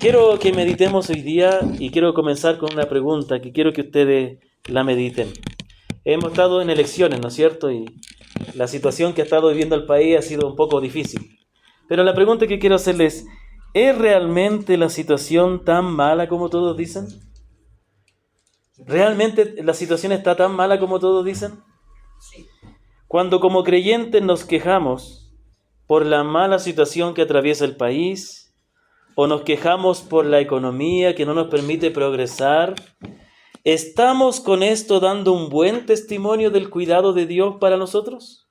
Quiero que meditemos hoy día y quiero comenzar con una pregunta que quiero que ustedes la mediten. Hemos estado en elecciones, ¿no es cierto? Y la situación que ha estado viviendo el país ha sido un poco difícil. Pero la pregunta que quiero hacerles, ¿es realmente la situación tan mala como todos dicen? ¿Realmente la situación está tan mala como todos dicen? Cuando como creyentes nos quejamos por la mala situación que atraviesa el país, o nos quejamos por la economía que no nos permite progresar, ¿estamos con esto dando un buen testimonio del cuidado de Dios para nosotros?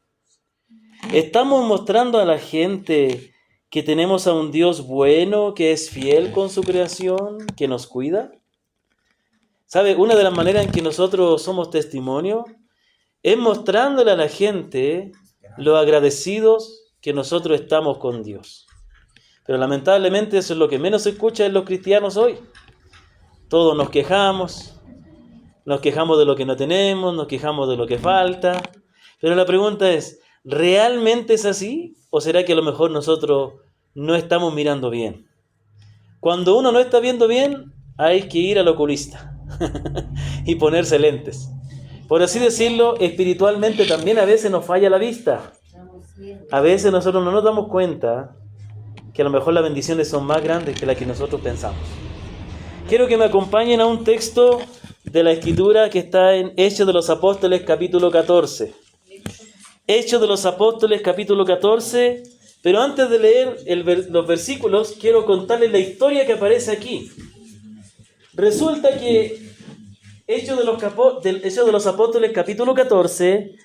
¿Estamos mostrando a la gente que tenemos a un Dios bueno, que es fiel con su creación, que nos cuida? ¿Sabe? Una de las maneras en que nosotros somos testimonio es mostrándole a la gente lo agradecidos que nosotros estamos con Dios. Pero lamentablemente eso es lo que menos se escucha en los cristianos hoy. Todos nos quejamos de lo que no tenemos, nos quejamos de lo que falta. Pero la pregunta es, ¿realmente es así? ¿O será que a lo mejor nosotros no estamos mirando bien? Cuando uno no está viendo bien, hay que ir al oculista y ponerse lentes. Por así decirlo, espiritualmente también a veces nos falla la vista. A veces nosotros no nos damos cuenta que a lo mejor las bendiciones son más grandes que las que nosotros pensamos. Quiero que me acompañen a un texto de la Escritura que está en Hechos de los Apóstoles, capítulo 14. Hechos de los Apóstoles, capítulo 14. Pero antes de leer los versículos, quiero contarles la historia que aparece aquí. Resulta que Hechos de los Apóstoles, capítulo 14,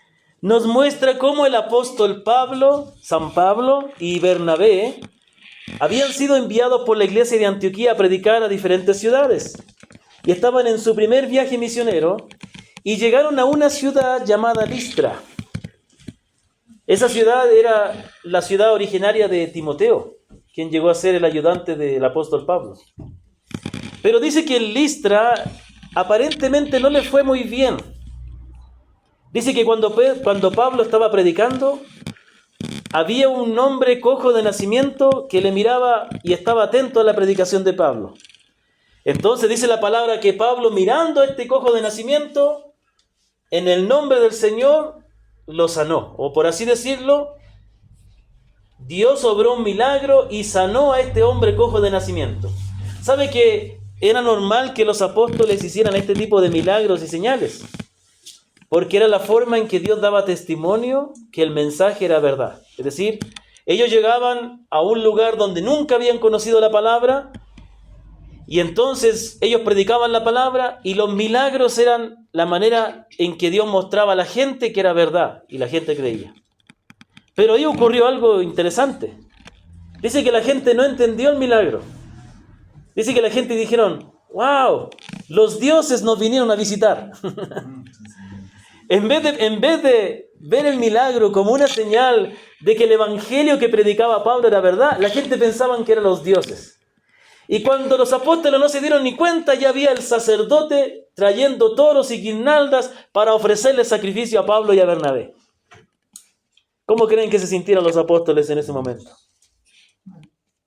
nos muestra cómo el apóstol Pablo, San Pablo y Bernabé habían sido enviados por la iglesia de Antioquía a predicar a diferentes ciudades. Y estaban en su primer viaje misionero y llegaron a una ciudad llamada Listra. Esa ciudad era la ciudad originaria de Timoteo, quien llegó a ser el ayudante del apóstol Pablo. Pero dice que en Listra aparentemente no le fue muy bien. Dice que cuando Pablo estaba predicando, había un hombre cojo de nacimiento que le miraba y estaba atento a la predicación de Pablo. Entonces dice la palabra que Pablo, mirando a este cojo de nacimiento, en el nombre del Señor lo sanó. O por así decirlo, Dios obró un milagro y sanó a este hombre cojo de nacimiento. ¿Sabe que era normal que los apóstoles hicieran este tipo de milagros y señales? Porque era la forma en que Dios daba testimonio que el mensaje era verdad. Es decir, ellos llegaban a un lugar donde nunca habían conocido la palabra y entonces ellos predicaban la palabra y los milagros eran la manera en que Dios mostraba a la gente que era verdad y la gente creía. Pero ahí ocurrió algo interesante. Dice que la gente no entendió el milagro. Dice que la gente dijeron, ¡wow! Los dioses nos vinieron a visitar. En vez de ver el milagro como una señal de que el evangelio que predicaba Pablo era verdad, la gente pensaba que eran los dioses. Y cuando los apóstoles no se dieron ni cuenta, ya había el sacerdote trayendo toros y guirnaldas para ofrecerle sacrificio a Pablo y a Bernabé. ¿Cómo creen que se sintieron los apóstoles en ese momento?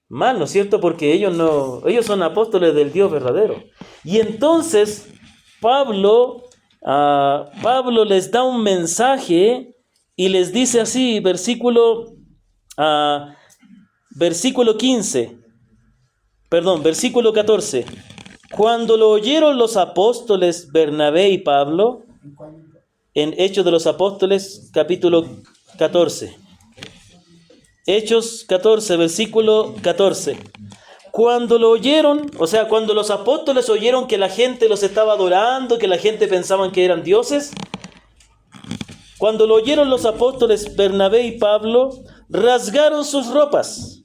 Mal, ¿no es cierto? Porque ellos son apóstoles del Dios verdadero. Y entonces Pablo les da un mensaje y les dice así, versículo 14. Cuando lo oyeron los apóstoles Bernabé y Pablo, en Hechos de los Apóstoles, capítulo 14. Hechos 14, versículo 14. Cuando lo oyeron, o sea, cuando los apóstoles oyeron que la gente los estaba adorando, que la gente pensaba que eran dioses, cuando lo oyeron los apóstoles Bernabé y Pablo, rasgaron sus ropas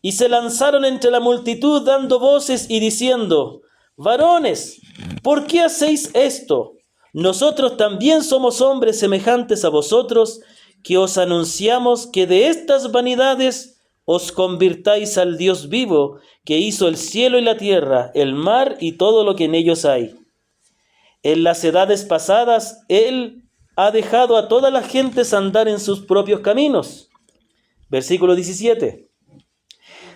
y se lanzaron entre la multitud dando voces y diciendo, varones, ¿por qué hacéis esto? Nosotros también somos hombres semejantes a vosotros, que os anunciamos que de estas vanidades os convirtáis al Dios vivo, que hizo el cielo y la tierra, el mar y todo lo que en ellos hay. En las edades pasadas, Él ha dejado a todas las gentes andar en sus propios caminos. Versículo 17.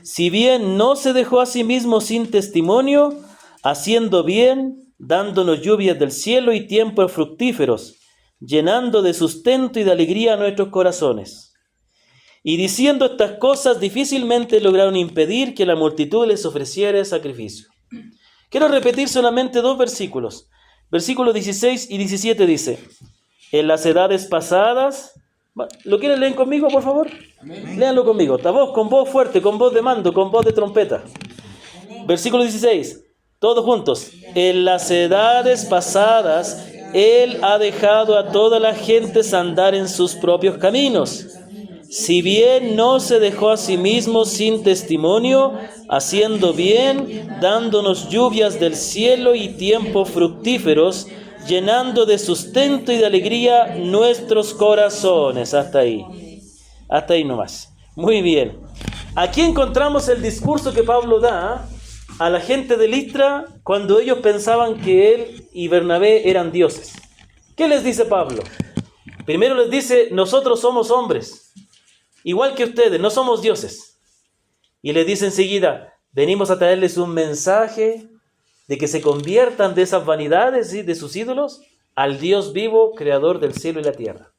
Si bien no se dejó a sí mismo sin testimonio, haciendo bien, dándonos lluvias del cielo y tiempos fructíferos, llenando de sustento y de alegría a nuestros corazones. Y diciendo estas cosas, difícilmente lograron impedir que la multitud les ofreciera sacrificio. Quiero repetir solamente 2 versículos. Versículos 16 y 17 dice: en las edades pasadas, ¿lo quieren leer conmigo, por favor? Amén. Léanlo conmigo, con voz fuerte, con voz de mando, con voz de trompeta. Amén. Versículo 16, todos juntos. En las edades pasadas, Él ha dejado a todas las gentes andar en sus propios caminos. Si bien no se dejó a sí mismo sin testimonio, haciendo bien, dándonos lluvias del cielo y tiempos fructíferos, llenando de sustento y de alegría nuestros corazones. Hasta ahí nomás. Muy bien. Aquí encontramos el discurso que Pablo da a la gente de Listra cuando ellos pensaban que él y Bernabé eran dioses. ¿Qué les dice Pablo? Primero les dice: nosotros somos hombres, igual que ustedes, no somos dioses. Y les dice enseguida: venimos a traerles un mensaje de que se conviertan de esas vanidades y de sus ídolos al Dios vivo, creador del cielo y la tierra.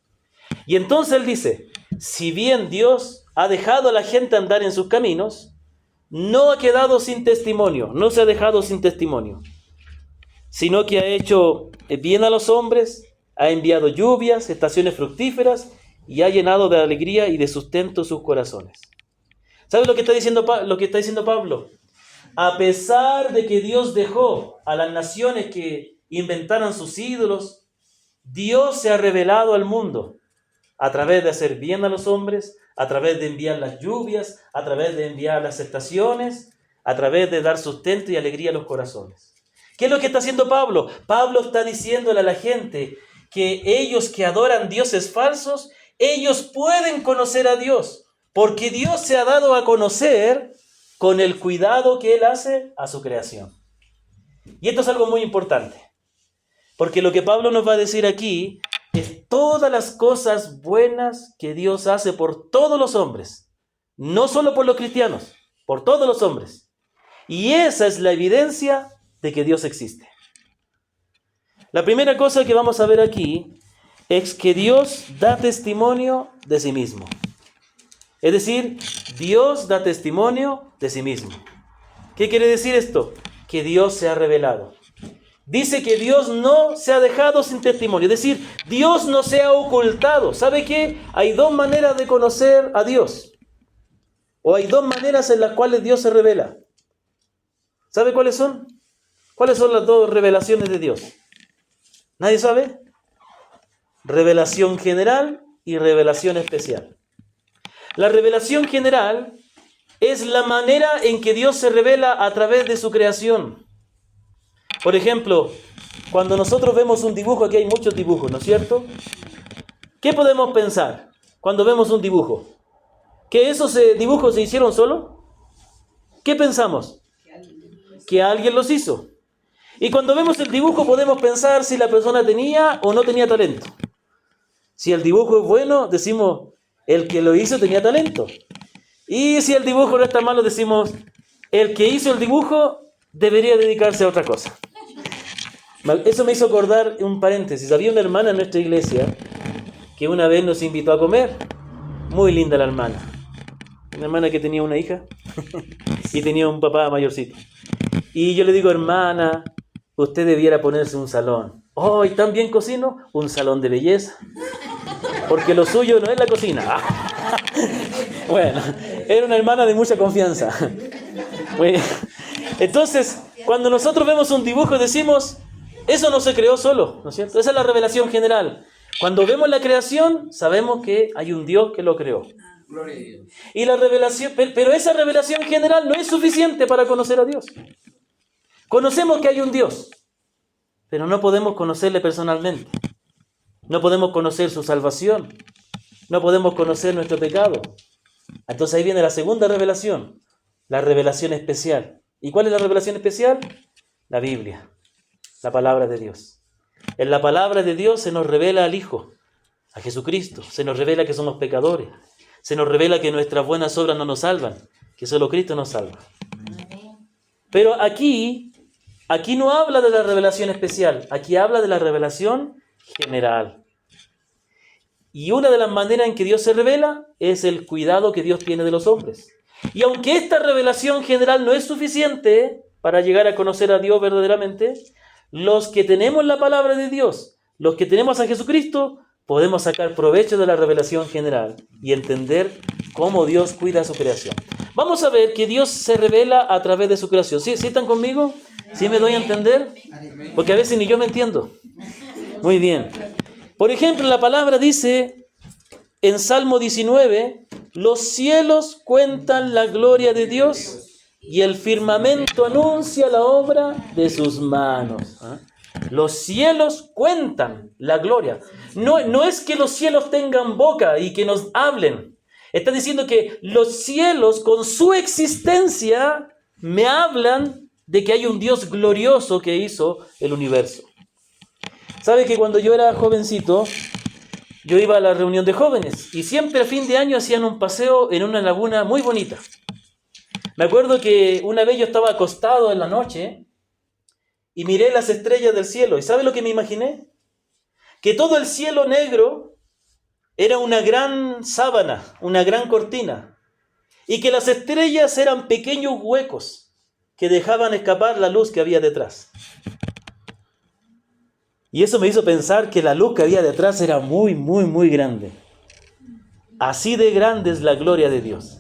Y entonces él dice: si bien Dios ha dejado a la gente andar en sus caminos, no ha quedado sin testimonio, no se ha dejado sin testimonio, sino que ha hecho bien a los hombres, ha enviado lluvias, estaciones fructíferas, y ha llenado de alegría y de sustento sus corazones. ¿Sabes lo que está diciendo Pablo? A pesar de que Dios dejó a las naciones que inventaran sus ídolos, Dios se ha revelado al mundo a través de hacer bien a los hombres, a través de enviar las lluvias, a través de enviar las estaciones, a través de dar sustento y alegría a los corazones. ¿Qué es lo que está haciendo Pablo? Pablo está diciéndole a la gente que ellos que adoran dioses falsos, ellos pueden conocer a Dios, porque Dios se ha dado a conocer con el cuidado que Él hace a su creación. Y esto es algo muy importante, porque lo que Pablo nos va a decir aquí es todas las cosas buenas que Dios hace por todos los hombres, no solo por los cristianos, por todos los hombres. Y esa es la evidencia de que Dios existe. La primera cosa que vamos a ver aquí es que Dios da testimonio de sí mismo. Es decir, Dios da testimonio de sí mismo. ¿Qué quiere decir esto? Que Dios se ha revelado. Dice que Dios no se ha dejado sin testimonio. Es decir, Dios no se ha ocultado. ¿Sabe qué? Hay 2 maneras de conocer a Dios. O hay 2 maneras en las cuales Dios se revela. ¿Sabe cuáles son? ¿Cuáles son las 2 revelaciones de Dios? ¿Nadie sabe? Revelación general y revelación especial. La revelación general es la manera en que Dios se revela a través de su creación. Por ejemplo, cuando nosotros vemos un dibujo, aquí hay muchos dibujos, ¿no es cierto? ¿Qué podemos pensar cuando vemos un dibujo? ¿Que esos dibujos se hicieron solo? ¿Qué pensamos? Que alguien los hizo. Y cuando vemos el dibujo podemos pensar si la persona tenía o no tenía talento. Si el dibujo es bueno, decimos: el que lo hizo tenía talento. Y si el dibujo no está malo, decimos: el que hizo el dibujo debería dedicarse a otra cosa. Eso me hizo acordar un paréntesis. Había una hermana en nuestra iglesia que una vez nos invitó a comer. Muy linda la hermana. Una hermana que tenía una hija y tenía un papá mayorcito. Y yo le digo: hermana, usted debiera ponerse un salón. Oh, ¿y también cocino? Un salón de belleza. Porque lo suyo no es la cocina. Bueno, era una hermana de mucha confianza. Bueno, entonces, cuando nosotros vemos un dibujo decimos: eso no se creó solo, ¿no es cierto? Esa es la revelación general. Cuando vemos la creación, sabemos que hay un Dios que lo creó. Gloria a Dios. Y la revelación, pero esa revelación general no es suficiente para conocer a Dios. Conocemos que hay un Dios, pero no podemos conocerle personalmente. No podemos conocer su salvación. No podemos conocer nuestro pecado. Entonces ahí viene la segunda revelación, la revelación especial. ¿Y cuál es la revelación especial? La Biblia, la palabra de Dios. En la palabra de Dios se nos revela al Hijo, a Jesucristo. Se nos revela que somos pecadores. Se nos revela que nuestras buenas obras no nos salvan. que solo Cristo nos salva. Pero aquí no habla de la revelación especial, aquí habla de la revelación general. Y una de las maneras en que Dios se revela es el cuidado que Dios tiene de los hombres. Y aunque esta revelación general no es suficiente para llegar a conocer a Dios verdaderamente, los que tenemos la palabra de Dios, los que tenemos a Jesucristo, podemos sacar provecho de la revelación general y entender cómo Dios cuida a su creación. Vamos a ver que Dios se revela a través de su creación. ¿Sí están conmigo? ¿Sí me doy a entender? Porque a veces ni yo me entiendo. Muy bien. Por ejemplo, la palabra dice en Salmo 19, los cielos cuentan la gloria de Dios y el firmamento anuncia la obra de sus manos. Los cielos cuentan la gloria. No es que los cielos tengan boca y que nos hablen. Está diciendo que los cielos con su existencia me hablan de que hay un Dios glorioso que hizo el universo. ¿Sabe que cuando yo era jovencito, yo iba a la reunión de jóvenes y siempre a fin de año hacían un paseo en una laguna muy bonita? Me acuerdo que una vez yo estaba acostado en la noche y miré las estrellas del cielo. ¿Y sabe lo que me imaginé? Que todo el cielo negro era una gran sábana, una gran cortina, y que las estrellas eran pequeños huecos que dejaban escapar la luz que había detrás. Y eso me hizo pensar que la luz que había detrás era muy, muy, muy grande. Así de grande es la gloria de Dios.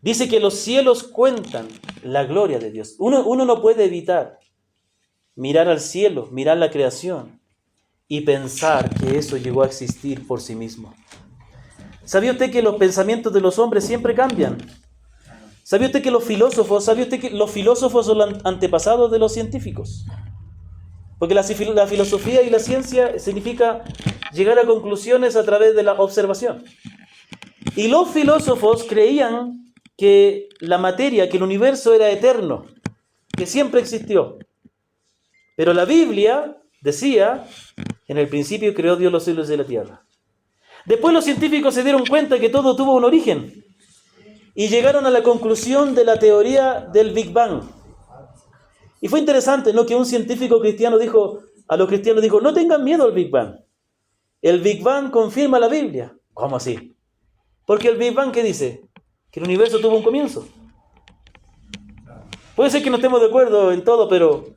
Dice que los cielos cuentan la gloria de Dios. Uno no puede evitar mirar al cielo, mirar la creación y pensar que eso llegó a existir por sí mismo. ¿Sabía usted que los pensamientos de los hombres siempre cambian? ¿Sabía usted que los filósofos son los antepasados de los científicos? Porque la filosofía y la ciencia significa llegar a conclusiones a través de la observación. Y los filósofos creían que la materia, que el universo era eterno, que siempre existió. Pero la Biblia decía, en el principio creó Dios los cielos y la tierra. Después los científicos se dieron cuenta que todo tuvo un origen y llegaron a la conclusión de la teoría del Big Bang. Y fue interesante, ¿no?, que un científico cristiano dijo a los cristianos, no tengan miedo al Big Bang. El Big Bang confirma la Biblia. ¿Cómo así? Porque el Big Bang, ¿qué dice? Que el universo tuvo un comienzo. Puede ser que no estemos de acuerdo en todo, pero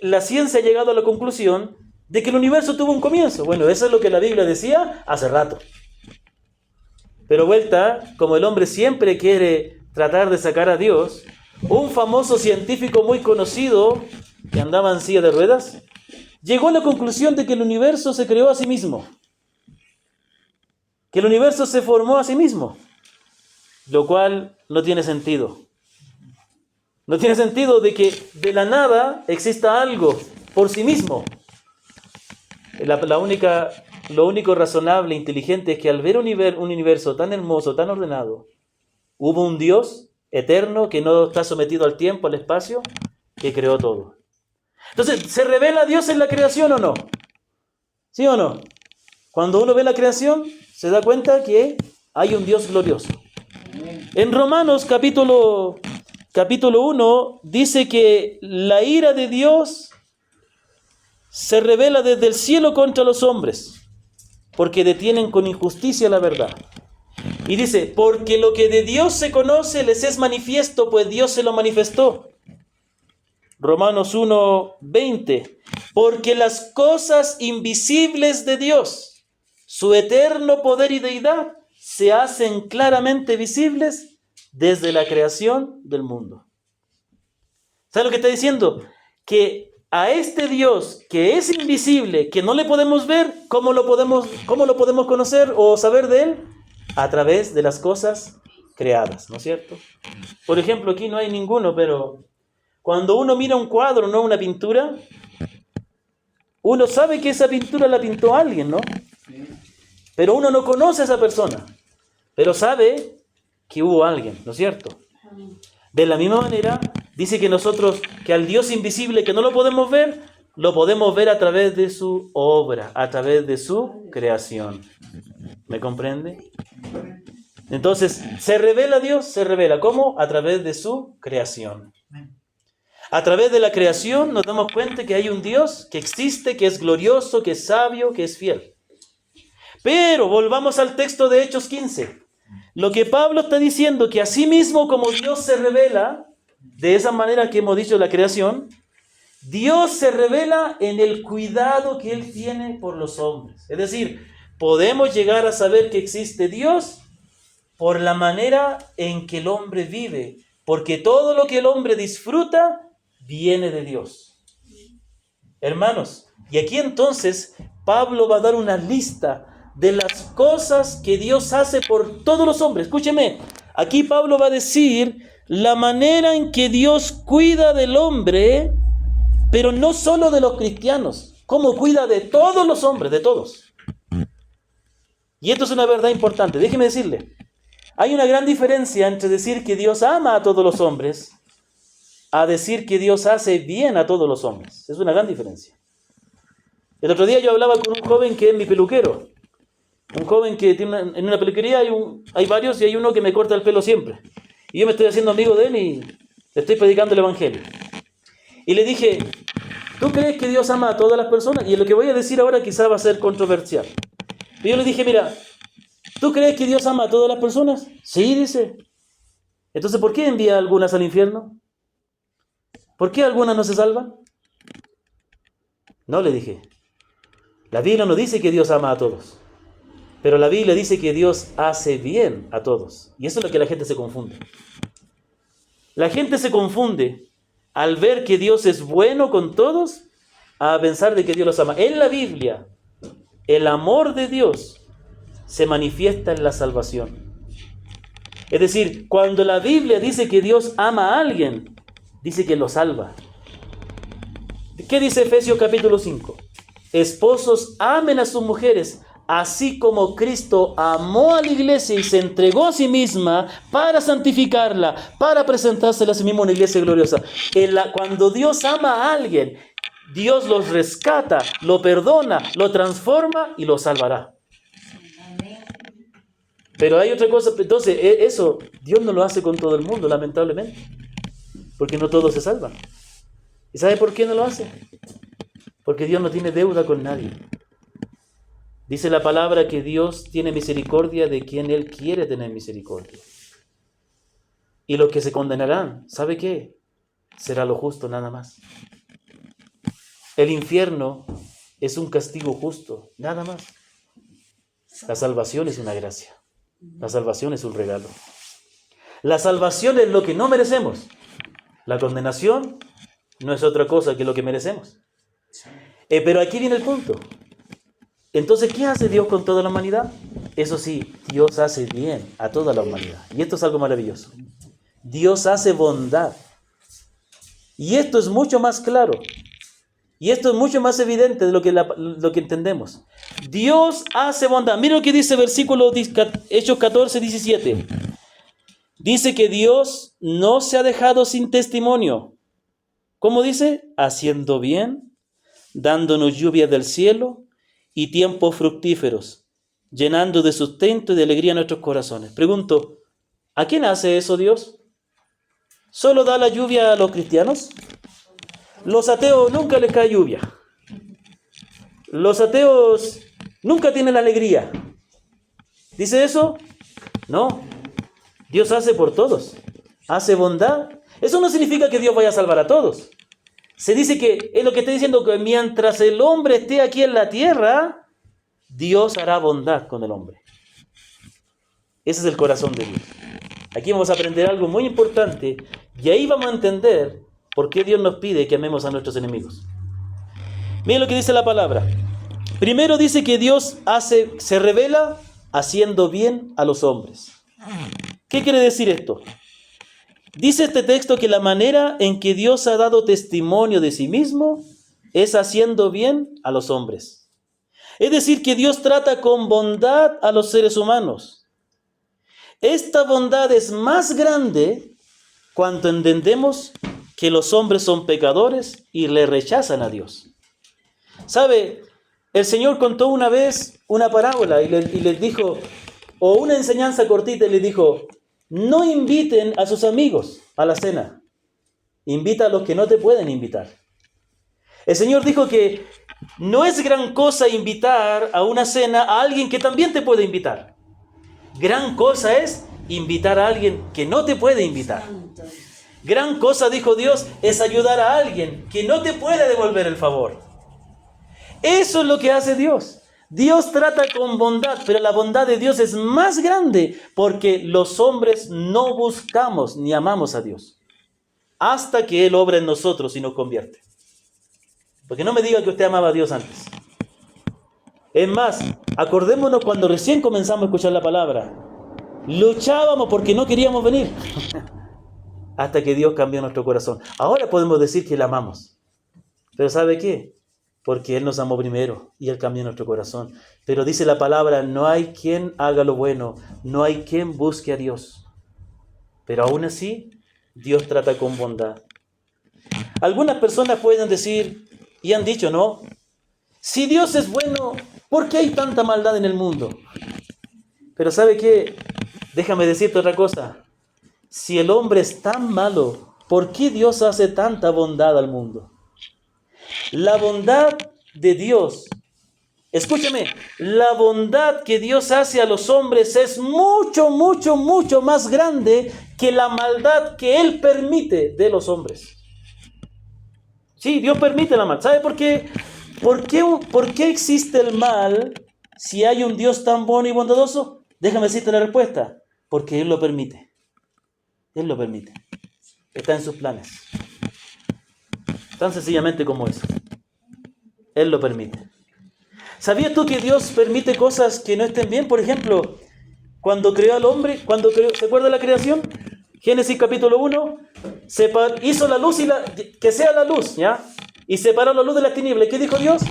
la ciencia ha llegado a la conclusión de que el universo tuvo un comienzo. Bueno, eso es lo que la Biblia decía hace rato. Pero como el hombre siempre quiere tratar de sacar a Dios, un famoso científico muy conocido, que andaba en silla de ruedas, llegó a la conclusión de que el universo se creó a sí mismo. Que el universo se formó a sí mismo. Lo cual no tiene sentido. No tiene sentido de que de la nada exista algo por sí mismo. Lo único razonable e inteligente es que al ver un universo tan hermoso, tan ordenado, hubo un Dios eterno que no está sometido al tiempo, al espacio, que creó todo. Entonces, ¿se revela Dios en la creación o no? ¿Sí o no? Cuando uno ve la creación, se da cuenta que hay un Dios glorioso. En Romanos capítulo 1 dice que la ira de Dios se revela desde el cielo contra los hombres, porque detienen con injusticia la verdad. Y dice, porque lo que de Dios se conoce les es manifiesto, pues Dios se lo manifestó. Romanos 1:20, porque las cosas invisibles de Dios, su eterno poder y deidad, se hacen claramente visibles desde la creación del mundo. ¿Sabe lo que está diciendo? Que a este Dios que es invisible, que no le podemos ver, ¿cómo lo podemos conocer o saber de Él? A través de las cosas creadas, ¿no es cierto? Por ejemplo, aquí no hay ninguno, pero cuando uno mira un cuadro, no una pintura, uno sabe que esa pintura la pintó alguien, ¿no? Pero uno no conoce a esa persona, pero sabe que hubo alguien, ¿no es cierto? De la misma manera, dice que al Dios invisible que no lo podemos ver a través de su obra, a través de su creación. ¿Me comprende? Entonces, ¿se revela Dios? Se revela. ¿Cómo? A través de su creación. A través de la creación nos damos cuenta que hay un Dios que existe, que es glorioso, que es sabio, que es fiel. Pero volvamos al texto de Hechos 15. Lo que Pablo está diciendo, que así mismo como Dios se revela, de esa manera que hemos dicho la creación, Dios se revela en el cuidado que Él tiene por los hombres. Es decir, podemos llegar a saber que existe Dios por la manera en que el hombre vive, porque todo lo que el hombre disfruta viene de Dios. Hermanos, y aquí entonces Pablo va a dar una lista de las cosas que Dios hace por todos los hombres. Escúcheme, aquí Pablo va a decir la manera en que Dios cuida del hombre, pero no solo de los cristianos, cómo cuida de todos los hombres, de todos. Y esto es una verdad importante. Déjeme decirle, hay una gran diferencia entre decir que Dios ama a todos los hombres a decir que Dios hace bien a todos los hombres. Es una gran diferencia. El otro día yo hablaba con un joven que es mi peluquero. Un joven que tiene en una peluquería hay varios y hay uno que me corta el pelo siempre. Y yo me estoy haciendo amigo de él y le estoy predicando el evangelio. Y le dije, ¿tú crees que Dios ama a todas las personas? Y lo que voy a decir ahora quizá va a ser controversial. Y yo le dije, mira, ¿tú crees que Dios ama a todas las personas? Sí, dice. Entonces, ¿por qué envía a algunas al infierno? ¿Por qué algunas no se salvan? No, le dije. La Biblia no dice que Dios ama a todos. Pero la Biblia dice que Dios hace bien a todos. Y eso es lo que la gente se confunde. La gente se confunde al ver que Dios es bueno con todos a pensar de que Dios los ama. En la Biblia, el amor de Dios se manifiesta en la salvación. Es decir, cuando la Biblia dice que Dios ama a alguien, dice que lo salva. ¿Qué dice Efesios capítulo 5? Esposos, amen a sus mujeres, así como Cristo amó a la iglesia y se entregó a sí misma para santificarla, para presentársela a sí misma una iglesia gloriosa. Cuando Dios ama a alguien, Dios los rescata, lo perdona, lo transforma y lo salvará. Pero hay otra cosa, entonces eso Dios no lo hace con todo el mundo, lamentablemente, porque no todos se salvan. ¿Y sabe por qué no lo hace? Porque Dios no tiene deuda con nadie. Dice la palabra que Dios tiene misericordia de quien Él quiere tener misericordia. Y los que se condenarán, ¿sabe qué? Será lo justo nada más. El infierno es un castigo justo, nada más. La salvación es una gracia. La salvación es un regalo. La salvación es lo que no merecemos. La condenación no es otra cosa que lo que merecemos. Pero aquí viene el punto. Entonces, ¿qué hace Dios con toda la humanidad? Eso sí, Dios hace bien a toda la humanidad. Y esto es algo maravilloso. Dios hace bondad. Y esto es mucho más claro. Y esto es mucho más evidente de lo que entendemos. Dios hace bondad. Mira lo que dice versículo Hechos 14, 17. Dice que Dios no se ha dejado sin testimonio. ¿Cómo dice? Haciendo bien, dándonos lluvia del cielo y tiempos fructíferos, llenando de sustento y de alegría nuestros corazones. Pregunto, ¿a quién hace eso Dios? ¿Solo da la lluvia a los cristianos? Los ateos nunca les cae lluvia. Los ateos nunca tienen alegría. ¿Dice eso? No. Dios hace por todos. Hace bondad. Eso no significa que Dios vaya a salvar a todos. Se dice que, es lo que está diciendo, que mientras el hombre esté aquí en la tierra, Dios hará bondad con el hombre. Ese es el corazón de Dios. Aquí vamos a aprender algo muy importante y ahí vamos a entender por qué Dios nos pide que amemos a nuestros enemigos. Miren lo que dice la palabra. Primero dice que Dios se revela haciendo bien a los hombres. ¿Qué quiere decir esto? Dice este texto que la manera en que Dios ha dado testimonio de sí mismo es haciendo bien a los hombres. Es decir, que Dios trata con bondad a los seres humanos. Esta bondad es más grande cuando entendemos que los hombres son pecadores y le rechazan a Dios. ¿Sabe? El Señor contó una vez una parábola y les dijo, O una enseñanza cortita y le dijo, no inviten a sus amigos a la cena. Invita a los que no te pueden invitar. El Señor dijo que no es gran cosa invitar a una cena a alguien que también te puede invitar. Gran cosa es invitar a alguien que no te puede invitar. Gran cosa, dijo Dios, es ayudar a alguien que no te puede devolver el favor. Eso es lo que hace Dios. Dios trata con bondad, pero la bondad de Dios es más grande porque los hombres no buscamos ni amamos a Dios hasta que Él obra en nosotros y nos convierte. Porque no me diga que usted amaba a Dios antes. Es más, acordémonos cuando recién comenzamos a escuchar la palabra. Luchábamos porque no queríamos venir. Hasta que Dios cambió nuestro corazón. Ahora podemos decir que le amamos. Pero ¿sabe qué? Porque Él nos amó primero y Él cambió nuestro corazón. Pero dice la palabra, no hay quien haga lo bueno, no hay quien busque a Dios. Pero aún así, Dios trata con bondad. Algunas personas pueden decir, y han dicho, ¿no? Si Dios es bueno, ¿por qué hay tanta maldad en el mundo? Pero ¿sabe qué? Déjame decirte otra cosa. Si el hombre es tan malo, ¿por qué Dios hace tanta bondad al mundo? La bondad de Dios, escúchame, la bondad que Dios hace a los hombres es mucho, mucho, mucho más grande que la maldad que Él permite de los hombres. Sí, Dios permite la maldad. ¿Sabe por qué? ¿Por qué existe el mal si hay un Dios tan bueno y bondadoso? Déjame decirte la respuesta. Porque Él lo permite. Él lo permite. Está en sus planes. Tan sencillamente como eso. Él lo permite. ¿Sabías tú que Dios permite cosas que no estén bien? Por ejemplo, cuando creó al hombre, ¿se acuerda de la creación? Génesis capítulo 1, hizo la luz que sea la luz, ¿ya? Y separó la luz de las tinieblas. ¿Qué dijo Dios?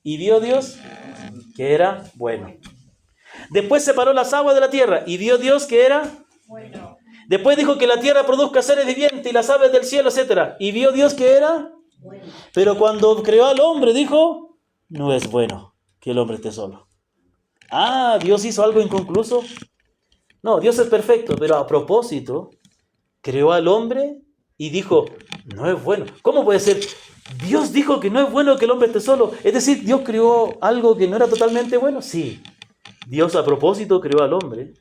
Y vio Dios que era bueno. Después separó las aguas de la tierra y vio Dios que era bueno. Después dijo que la tierra produzca seres vivientes y las aves del cielo, etc. Y vio Dios que era bueno. Pero cuando creó al hombre dijo, no es bueno que el hombre esté solo. Ah, ¿Dios hizo algo inconcluso? No, Dios es perfecto, pero a propósito creó al hombre y dijo, no es bueno. ¿Cómo puede ser? Dios dijo que no es bueno que el hombre esté solo. Es decir, ¿Dios creó algo que no era totalmente bueno? Sí. Dios a propósito creó al hombre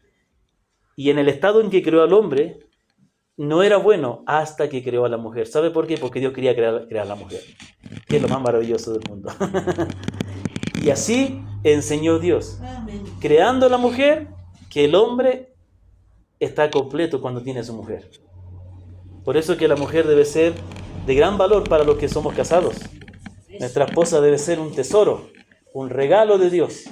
y en el estado en que creó al hombre no era bueno hasta que creó a la mujer. ¿Sabe por qué? Porque Dios quería crear a la mujer, que es lo más maravilloso del mundo. Y así enseñó Dios, creando a la mujer, que el hombre está completo cuando tiene a su mujer. Por eso que la mujer debe ser de gran valor para los que somos casados. Nuestra esposa debe ser un tesoro, un regalo de Dios.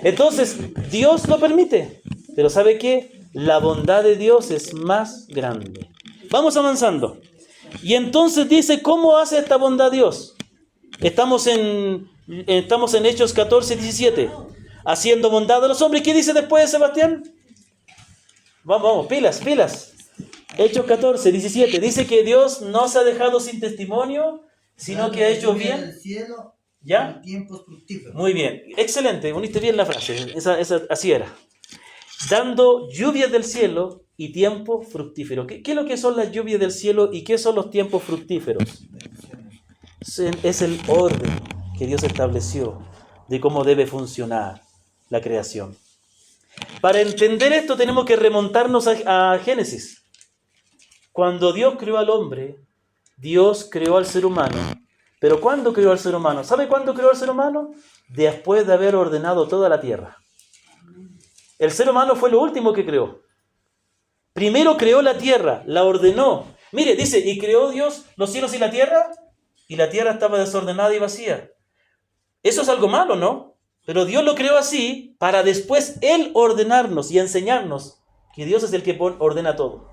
Entonces, Dios lo permite. Pero ¿sabe qué? La bondad de Dios es más grande. Vamos avanzando. Y entonces dice, ¿cómo hace esta bondad Dios? Estamos en Hechos 14, 17. Haciendo bondad a los hombres. ¿Qué dice después, Sebastián? Vamos, pilas. Hechos 14, 17. Dice que Dios no se ha dejado sin testimonio, sino que ha hecho bien. ¿Ya? Tiempos fructíferos. Muy bien, excelente, uniste bien la frase, así era. Dando lluvias del cielo y tiempo fructífero. ¿Qué es lo que son las lluvias del cielo y qué son los tiempos fructíferos? Es el orden que Dios estableció de cómo debe funcionar la creación. Para entender esto tenemos que remontarnos a Génesis. Cuando Dios creó al hombre, Dios creó al ser humano. Pero ¿cuándo creó al ser humano? ¿Sabe cuándo creó al ser humano? Después de haber ordenado toda la tierra. El ser humano fue lo último que creó. Primero creó la tierra, la ordenó. Mire, dice, y creó Dios los cielos y la tierra estaba desordenada y vacía. Eso es algo malo, ¿no? Pero Dios lo creó así para después Él ordenarnos y enseñarnos que Dios es el que ordena todo.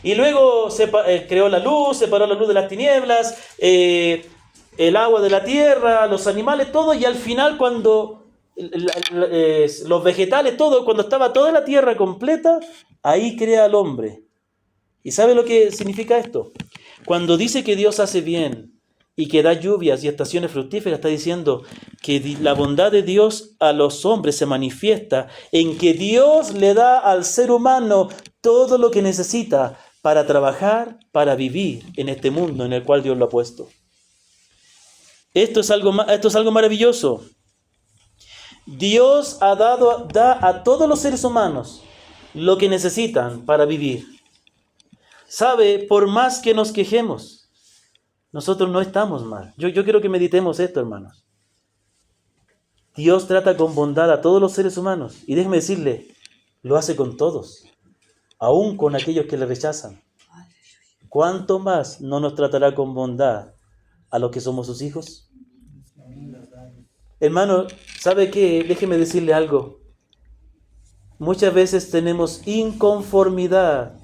Y luego creó la luz, separó la luz de las tinieblas, el agua de la tierra, los animales, todo. Y al final cuando los vegetales, todo, cuando estaba toda la tierra completa, ahí crea al hombre. ¿Y sabe lo que significa esto? Cuando dice que Dios hace bien y que da lluvias y estaciones fructíferas, está diciendo que la bondad de Dios a los hombres se manifiesta en que Dios le da al ser humano todo lo que necesita para trabajar, para vivir en este mundo en el cual Dios lo ha puesto. Esto es algo maravilloso. Dios da a todos los seres humanos lo que necesitan para vivir. ¿Sabe? Por más que nos quejemos, nosotros no estamos mal. Yo quiero que meditemos esto, hermanos. Dios trata con bondad a todos los seres humanos. Y déjeme decirle, lo hace con todos, aún con aquellos que le rechazan. ¿Cuánto más no nos tratará con bondad a los que somos sus hijos? Hermano, ¿sabe qué? Déjeme decirle algo. Muchas veces tenemos inconformidad,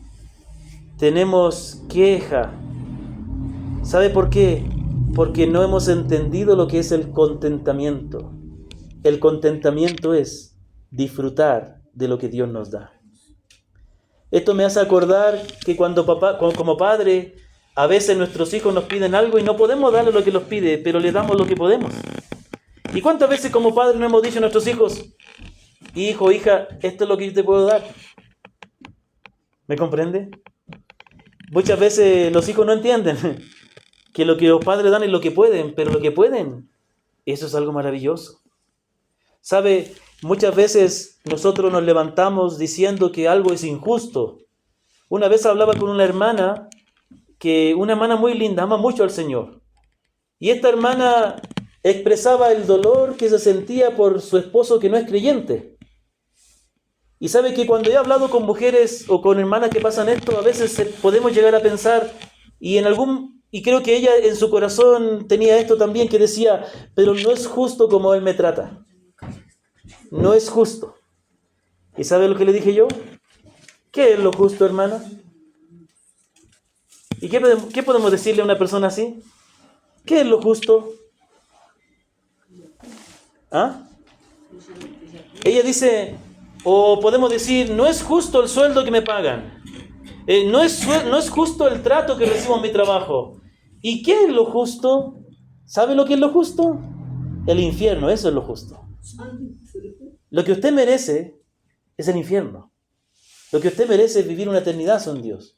tenemos queja. ¿Sabe por qué? Porque no hemos entendido lo que es el contentamiento. El contentamiento es disfrutar de lo que Dios nos da. Esto me hace acordar que como padre, a veces nuestros hijos nos piden algo y no podemos darle lo que nos pide, pero le damos lo que podemos. ¿Y cuántas veces como padre no hemos dicho a nuestros hijos, hijo, hija, esto es lo que yo te puedo dar? ¿Me comprende? Muchas veces los hijos no entienden que lo que los padres dan es lo que pueden, pero lo que pueden, eso es algo maravilloso. ¿Sabe? Muchas veces nosotros nos levantamos diciendo que algo es injusto. Una vez hablaba con una hermana muy linda, ama mucho al Señor. Y esta hermana expresaba el dolor que se sentía por su esposo que no es creyente. Y sabe que cuando he hablado con mujeres o con hermanas que pasan esto, a veces podemos llegar a pensar, y creo que ella en su corazón tenía esto también, que decía, pero no es justo como él me trata. No es justo. ¿Y sabe lo que le dije yo? ¿Qué es lo justo, hermana? ¿Y qué podemos decirle a una persona así? ¿Qué es lo justo? ¿Ah? Ella dice, o podemos decir, no es justo el sueldo que me pagan. No es justo el trato que recibo en mi trabajo. ¿Y qué es lo justo? ¿Sabe lo que es lo justo? El infierno, eso es lo justo. Lo que usted merece es el infierno. Lo que usted merece es vivir una eternidad con Dios.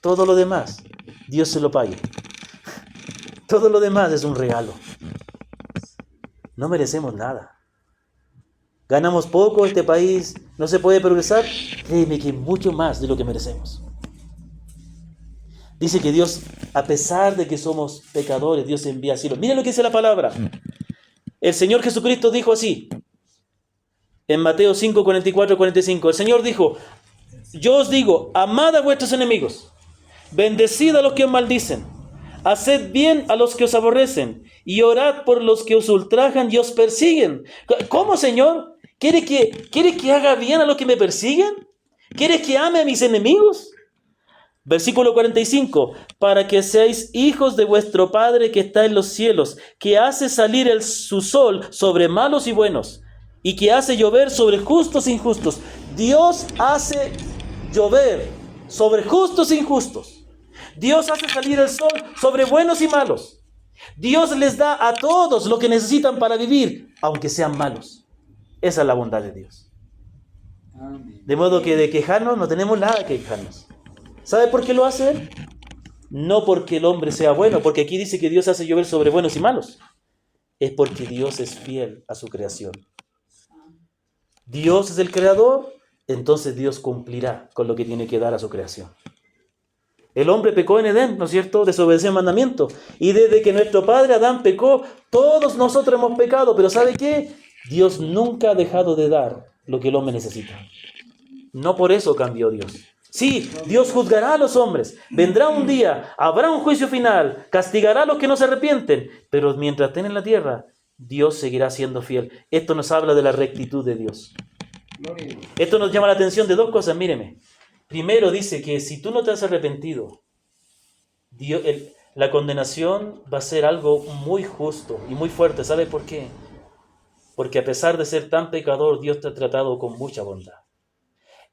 Todo lo demás, Dios se lo pague. Todo lo demás es un regalo. No merecemos nada. Ganamos poco, este país no se puede progresar. Créeme que mucho más de lo que merecemos. Dice que Dios, a pesar de que somos pecadores, Dios envía cielo. Miren lo que dice la palabra. El Señor Jesucristo dijo así, en Mateo 5, 44, 45. El Señor dijo, yo os digo, amad a vuestros enemigos, bendecid a los que os maldicen, haced bien a los que os aborrecen, y orad por los que os ultrajan y os persiguen. ¿Cómo, Señor? ¿Quieres que haga bien a los que me persiguen? ¿Quieres que ame a mis enemigos? Versículo 45, para que seáis hijos de vuestro Padre que está en los cielos, que hace salir su sol sobre malos y buenos, y que hace llover sobre justos e injustos. Dios hace llover sobre justos e injustos. Dios hace salir el sol sobre buenos y malos. Dios les da a todos lo que necesitan para vivir, aunque sean malos. Esa es la bondad de Dios. De modo que de quejarnos no tenemos nada que quejarnos. ¿Sabe por qué lo hace Él? No porque el hombre sea bueno, porque aquí dice que Dios hace llover sobre buenos y malos. Es porque Dios es fiel a su creación. Dios es el creador, entonces Dios cumplirá con lo que tiene que dar a su creación. El hombre pecó en Edén, ¿no es cierto? Desobedeció el mandamiento. Y desde que nuestro padre Adán pecó, todos nosotros hemos pecado. Pero ¿sabe qué? Dios nunca ha dejado de dar lo que el hombre necesita. No por eso cambió Dios. Sí, Dios juzgará a los hombres. Vendrá un día, habrá un juicio final, castigará a los que no se arrepienten. Pero mientras estén en la tierra, Dios seguirá siendo fiel. Esto nos habla de la rectitud de Dios. Esto nos llama la atención de dos cosas, míreme. Primero dice que si tú no te has arrepentido, la condenación va a ser algo muy justo y muy fuerte. ¿Sabe por qué? Porque a pesar de ser tan pecador, Dios te ha tratado con mucha bondad.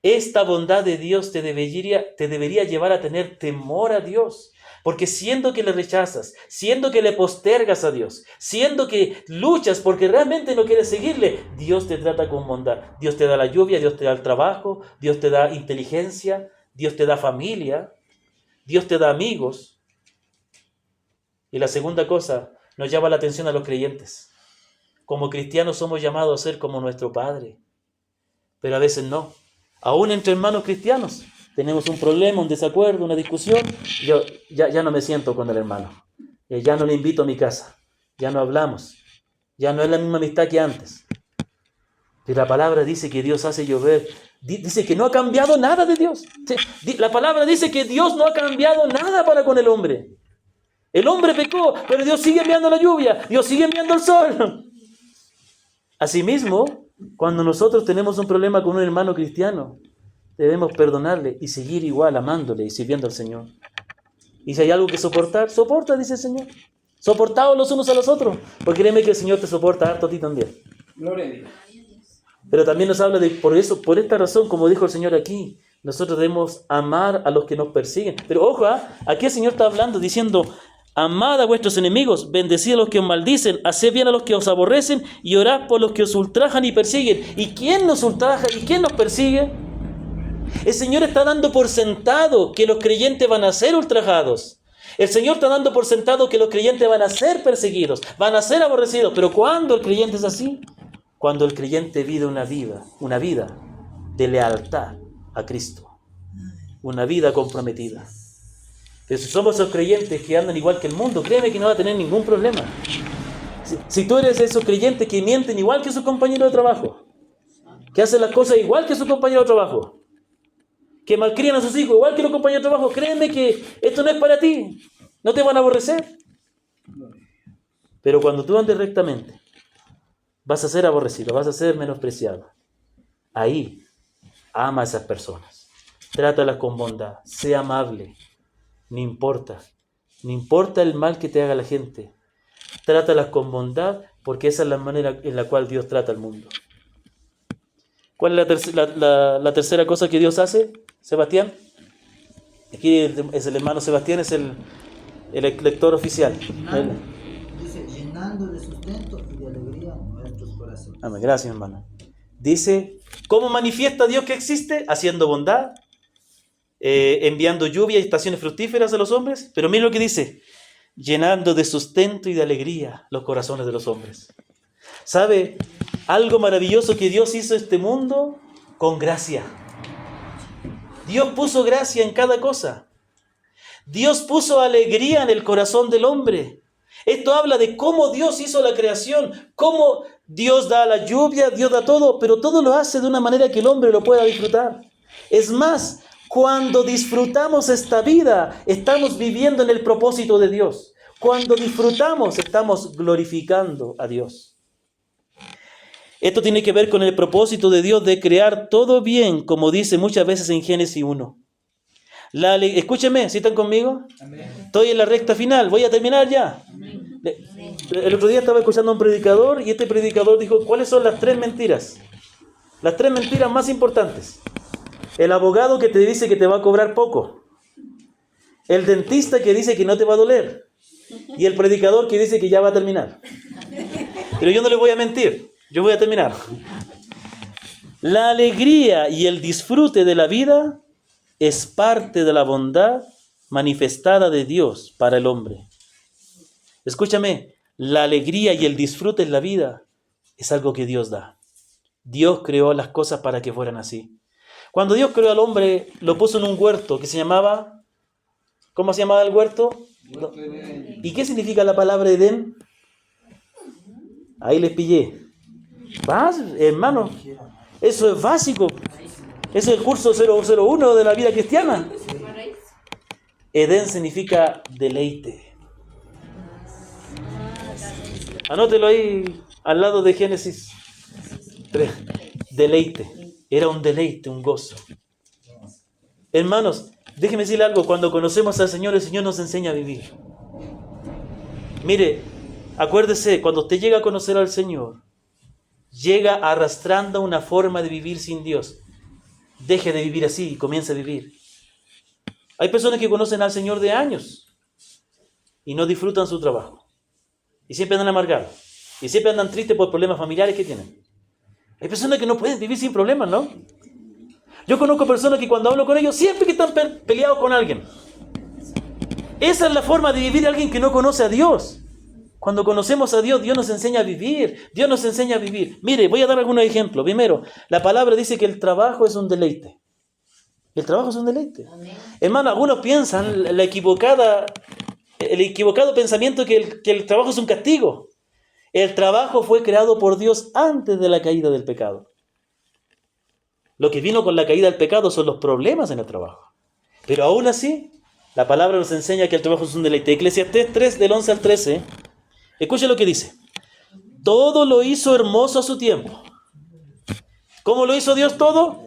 Esta bondad de Dios te debería llevar a tener temor a Dios. Porque siendo que le rechazas, siendo que le postergas a Dios, siendo que luchas porque realmente no quieres seguirle, Dios te trata con bondad. Dios te da la lluvia, Dios te da el trabajo, Dios te da inteligencia, Dios te da familia, Dios te da amigos. Y la segunda cosa, nos llama la atención a los creyentes. Como cristianos somos llamados a ser como nuestro Padre, pero a veces no. Aún entre hermanos cristianos tenemos un problema, un desacuerdo, una discusión. Yo ya no me siento con el hermano. Ya no le invito a mi casa. Ya no hablamos. Ya no es la misma amistad que antes. Pero la palabra dice que Dios hace llover. Dice que no ha cambiado nada de Dios. La palabra dice que Dios no ha cambiado nada para con el hombre. El hombre pecó, pero Dios sigue enviando la lluvia. Dios sigue enviando el sol. Asimismo, cuando nosotros tenemos un problema con un hermano cristiano, debemos perdonarle y seguir igual amándole y sirviendo al Señor. Y si hay algo que soportar, soporta, dice el Señor. Soportaos los unos a los otros, porque créeme que el Señor te soporta harto a ti también. Gloria a Dios. Pero también nos habla de, por esta razón, como dijo el Señor aquí, nosotros debemos amar a los que nos persiguen. Pero ojo, aquí el Señor está hablando, diciendo, amad a vuestros enemigos, bendecid a los que os maldicen, haced bien a los que os aborrecen y orad por los que os ultrajan y persiguen. ¿Y quién nos ultraja y quién nos persigue? El Señor está dando por sentado que los creyentes van a ser ultrajados. El Señor está dando por sentado que los creyentes van a ser perseguidos, van a ser aborrecidos. Pero ¿cuándo el creyente es así? Cuando el creyente vive una vida de lealtad a Cristo, una vida comprometida. Pero si somos esos creyentes que andan igual que el mundo, créeme que no va a tener ningún problema. Si tú eres de esos creyentes que mienten igual que su compañero de trabajo, que hacen las cosas igual que su compañero de trabajo, que malcrían a sus hijos igual que los compañeros de trabajo, créeme que esto no es para ti. No te van a aborrecer. Pero cuando tú andes rectamente, vas a ser aborrecido, vas a ser menospreciado. Ahí, ama a esas personas. Trátalas con bondad. Sé amable. No importa el mal que te haga la gente. Trátalas con bondad, porque esa es la manera en la cual Dios trata al mundo. ¿Cuál es la tercera cosa que Dios hace, Sebastián? Aquí es el hermano Sebastián, es el lector oficial. Dice, llenando de sustento y de alegría nuestros corazones. Amén, gracias, hermano. Dice, ¿cómo manifiesta Dios que existe? Haciendo bondad, enviando lluvia y estaciones fructíferas a los hombres. Pero mira lo que dice, llenando de sustento y de alegría los corazones de los hombres. ¿Sabe? Algo maravilloso que Dios hizo este mundo con gracia. Dios puso gracia en cada cosa. Dios puso alegría en el corazón del hombre. Esto habla de cómo Dios hizo la creación, cómo Dios da la lluvia, Dios da todo, pero todo lo hace de una manera que el hombre lo pueda disfrutar. Es más, cuando disfrutamos esta vida, estamos viviendo en el propósito de Dios. Cuando disfrutamos, estamos glorificando a Dios. Esto tiene que ver con el propósito de Dios de crear todo bien, como dice muchas veces en Génesis 1. Escúcheme, ¿sí están conmigo? Amén. Estoy en la recta final, voy a terminar ya. Amén. El otro día estaba escuchando a un predicador y este predicador dijo, ¿cuáles son las 3 mentiras? Las 3 mentiras más importantes. El abogado que te dice que te va a cobrar poco. El dentista que dice que no te va a doler. Y el predicador que dice que ya va a terminar. Pero yo no le voy a mentir. Yo voy a terminar. La alegría y el disfrute de la vida es parte de la bondad manifestada de Dios para el hombre. Escúchame, la alegría y el disfrute en la vida es algo que Dios da. Dios creó las cosas para que fueran así. Cuando Dios creó al hombre, lo puso en un huerto que se llamaba... ¿Cómo se llamaba el huerto? ¿Y qué significa la palabra Edén? Ahí les pillé. ¿Vas, hermano? Eso es básico. Eso es el curso 001 de la vida cristiana. Edén significa deleite. Anótelo ahí al lado de Génesis 3. Deleite. Era un deleite, un gozo. Hermanos, déjenme decirle algo. Cuando conocemos al Señor, el Señor nos enseña a vivir. Mire, acuérdese, cuando usted llega a conocer al Señor, llega arrastrando una forma de vivir sin Dios. deje de vivir así y comience a vivir. Hay personas que conocen al Señor de años y no disfrutan su trabajo. Y siempre andan amargados. Y siempre andan tristes por problemas familiares que tienen. Hay personas que no pueden vivir sin problemas, ¿no? Yo conozco personas que cuando hablo con ellos, siempre que están peleados con alguien. Esa es la forma de vivir de alguien que no conoce a Dios. Cuando conocemos a Dios, Dios nos enseña a vivir. Dios nos enseña a vivir. Mire, voy a dar algunos ejemplos. Primero, la palabra dice que el trabajo es un deleite. El trabajo es un deleite. Amén. Hermano, algunos piensan el equivocado pensamiento que el trabajo es un castigo. El trabajo fue creado por Dios antes de la caída del pecado. Lo que vino con la caída del pecado son los problemas en el trabajo. Pero aún así, la palabra nos enseña que el trabajo es un deleite. Eclesiastés 3, del 11 al 13. Escuche lo que dice. Todo lo hizo hermoso a su tiempo. ¿Cómo lo hizo Dios todo?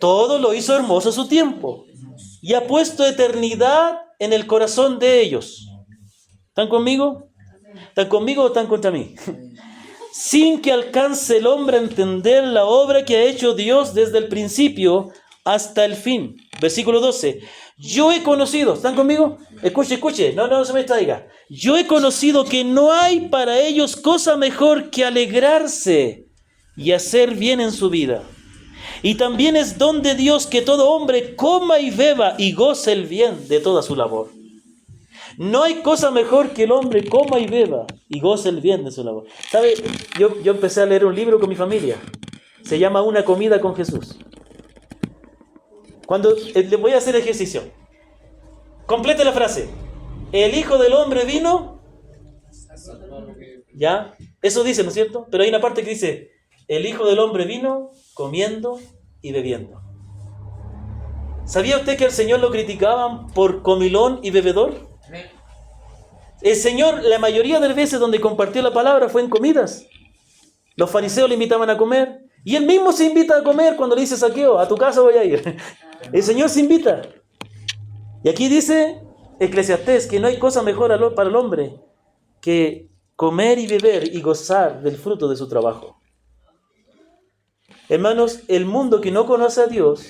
Todo lo hizo hermoso a su tiempo. Y ha puesto eternidad en el corazón de ellos. ¿Están conmigo? ¿Están conmigo o están contra mí? Sin que alcance el hombre a entender la obra que ha hecho Dios desde el principio hasta el fin. Versículo 12. Yo he conocido, ¿están conmigo? Escuche, no se me distraiga. Yo he conocido que no hay para ellos cosa mejor que alegrarse y hacer bien en su vida. Y también es don de Dios que todo hombre coma y beba y goce el bien de toda su labor. No hay cosa mejor que el hombre coma y beba y goce el bien de su labor. ¿Sabe? Yo empecé a leer un libro con mi familia. Se llama Una comida con Jesús. Cuando le voy a hacer ejercicio, complete la frase. El Hijo del Hombre vino. ¿Ya? Eso dice, ¿no es cierto? Pero hay una parte que dice, el Hijo del Hombre vino comiendo y bebiendo. ¿Sabía usted que al Señor lo criticaban por comilón y bebedor? El Señor, la mayoría de las veces donde compartió la palabra fue en comidas. Los fariseos le invitaban a comer. Y él mismo se invita a comer cuando le dice Zaqueo, a tu casa voy a ir. El Señor se invita. Y aquí dice Eclesiastés que no hay cosa mejor para el hombre que comer y beber y gozar del fruto de su trabajo. Hermanos, el mundo que no conoce a Dios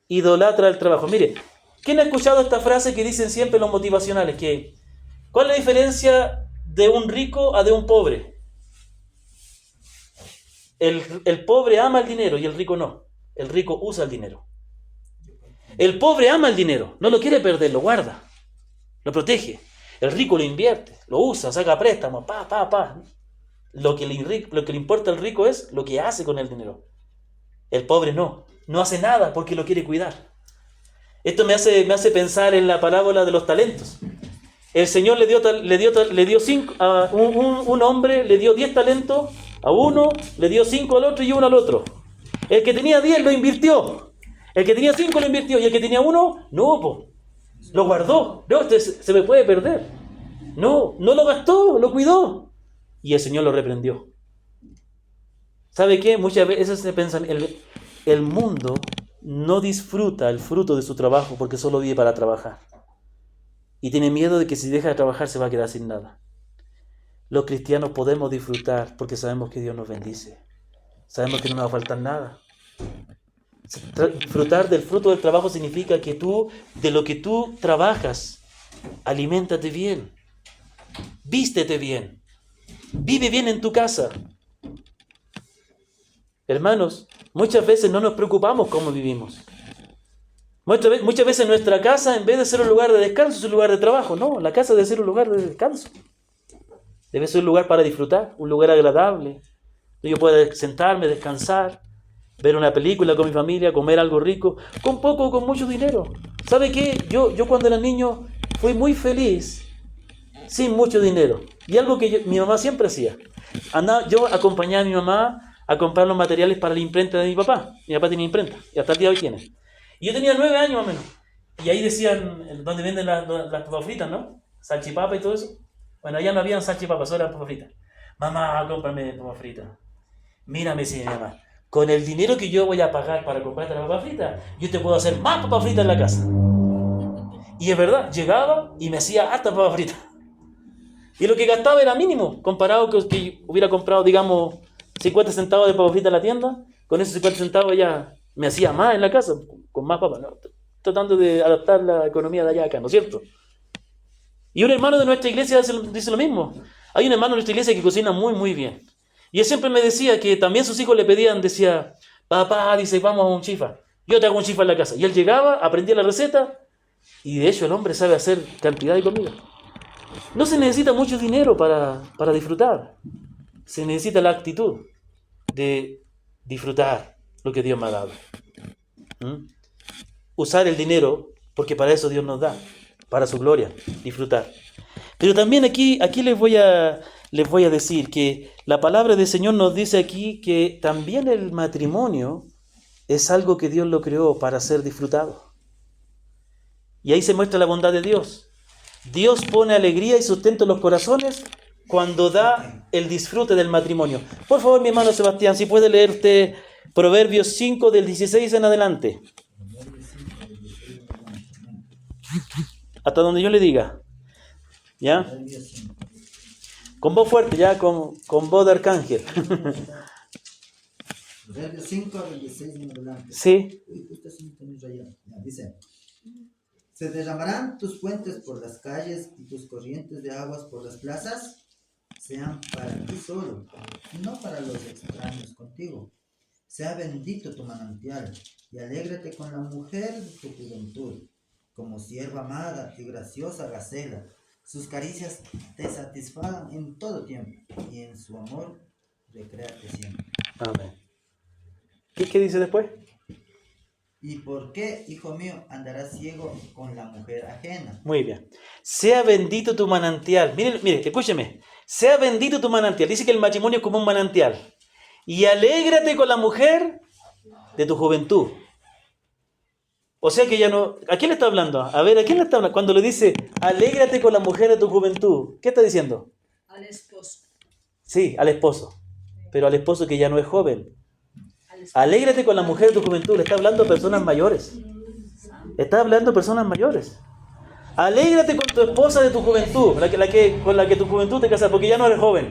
idolatra el trabajo. Mire, ¿quién ha escuchado esta frase que dicen siempre los motivacionales? ¿Cuál es la diferencia de un rico a de un pobre? El pobre ama el dinero y el rico no. El rico usa el dinero. El pobre ama el dinero, no lo quiere perder, lo guarda, lo protege. El rico lo invierte, lo usa, saca préstamos, Lo que le importa al rico es lo que hace con el dinero. El pobre no hace nada porque lo quiere cuidar. Esto me hace pensar en la parábola de los talentos. El Señor le dio 5 a un hombre, le dio 10 talentos a uno, le dio 5 al otro y 1 al otro. El que tenía 10 lo invirtió. El que tenía 5 lo invirtió y el que tenía 1, lo guardó. No, se me puede perder. No lo gastó, lo cuidó. Y el Señor lo reprendió. ¿Sabe qué? Muchas veces se piensan, el mundo no disfruta el fruto de su trabajo porque solo vive para trabajar. Y tiene miedo de que si deja de trabajar se va a quedar sin nada. Los cristianos podemos disfrutar porque sabemos que Dios nos bendice. Sabemos que no nos va a faltar nada. Disfrutar del fruto del trabajo significa que de lo que tú trabajas, aliméntate bien, vístete bien, vive bien en tu casa. Hermanos, muchas veces no nos preocupamos cómo vivimos. Muchas veces nuestra casa, en vez de ser un lugar de descanso, es un lugar de trabajo. No, la casa debe ser un lugar de descanso. Debe ser un lugar para disfrutar, un lugar agradable. Yo puedo sentarme, descansar, ver una película con mi familia, comer algo rico, con poco o con mucho dinero. ¿Sabe qué? Yo cuando era niño fui muy feliz sin mucho dinero. Y algo que mi mamá siempre hacía. Yo acompañaba a mi mamá a comprar los materiales para la imprenta de mi papá. Mi papá tenía imprenta y hasta el día de hoy tiene. Y yo tenía 9 años más o menos. Y ahí decían, donde venden las papas fritas, ¿no? Salchipapa y todo eso. Bueno, allá no habían salchipapas, solo eran papas fritas. Mamá, cómprame papas fritas. Mírame, sí, mi mamá. Con el dinero que yo voy a pagar para comprarte las papas fritas, yo te puedo hacer más papas fritas en la casa. Y es verdad, llegaba y me hacía hartas papas fritas. Y lo que gastaba era mínimo, comparado con que hubiera comprado, digamos, 50 centavos de papas fritas en la tienda. Con esos 50 centavos ya me hacía más en la casa, con más papas, ¿no? Tratando de adaptar la economía de allá acá, ¿no es cierto? Y un hermano de nuestra iglesia dice lo mismo. Hay un hermano de nuestra iglesia que cocina muy, muy bien. Y él siempre me decía que también sus hijos le pedían, decía, papá, dice, vamos a un chifa. Yo te hago un chifa en la casa. Y él llegaba, aprendía la receta, y de hecho el hombre sabe hacer cantidad de comida. No se necesita mucho dinero para disfrutar. Se necesita la actitud de disfrutar lo que Dios me ha dado. Usar el dinero, porque para eso Dios nos da, para su gloria, disfrutar. Pero también aquí les voy a decir que la palabra del Señor nos dice aquí que también el matrimonio es algo que Dios lo creó para ser disfrutado. Y ahí se muestra la bondad de Dios. Dios pone alegría y sustento en los corazones cuando da el disfrute del matrimonio. Por favor, mi hermano Sebastián, si puede leer usted Proverbios 5 del 16 en adelante. Hasta donde yo le diga. ¿Ya? Con voz fuerte, ya, con voz de arcángel. Proverbios 5, 16 en adelante. Sí. Dice, ¿se derramarán tus fuentes por las calles y tus corrientes de aguas por las plazas? Sean para ti solo, y no para los extraños contigo. Sea bendito tu manantial, y alégrate con la mujer de tu juventud, como sierva amada y graciosa gacela. Sus caricias te satisfagan en todo tiempo, y en su amor recréate siempre. Amén. ¿Qué dice después? ¿Y por qué, hijo mío, andarás ciego con la mujer ajena? Muy bien. Sea bendito tu manantial. Mire, escúcheme. Sea bendito tu manantial. Dice que el matrimonio es como un manantial. Y alégrate con la mujer de tu juventud. O sea que ya no... ¿A quién le está hablando? A ver, ¿a quién le está hablando? Cuando le dice, alégrate con la mujer de tu juventud. ¿Qué está diciendo? Al esposo. Sí, al esposo. Pero al esposo que ya no es joven. Alégrate con la mujer de tu juventud. Le está hablando a personas mayores. Está hablando a personas mayores. Alégrate con tu esposa de tu juventud, con la que tu juventud te casas, porque ya no eres joven.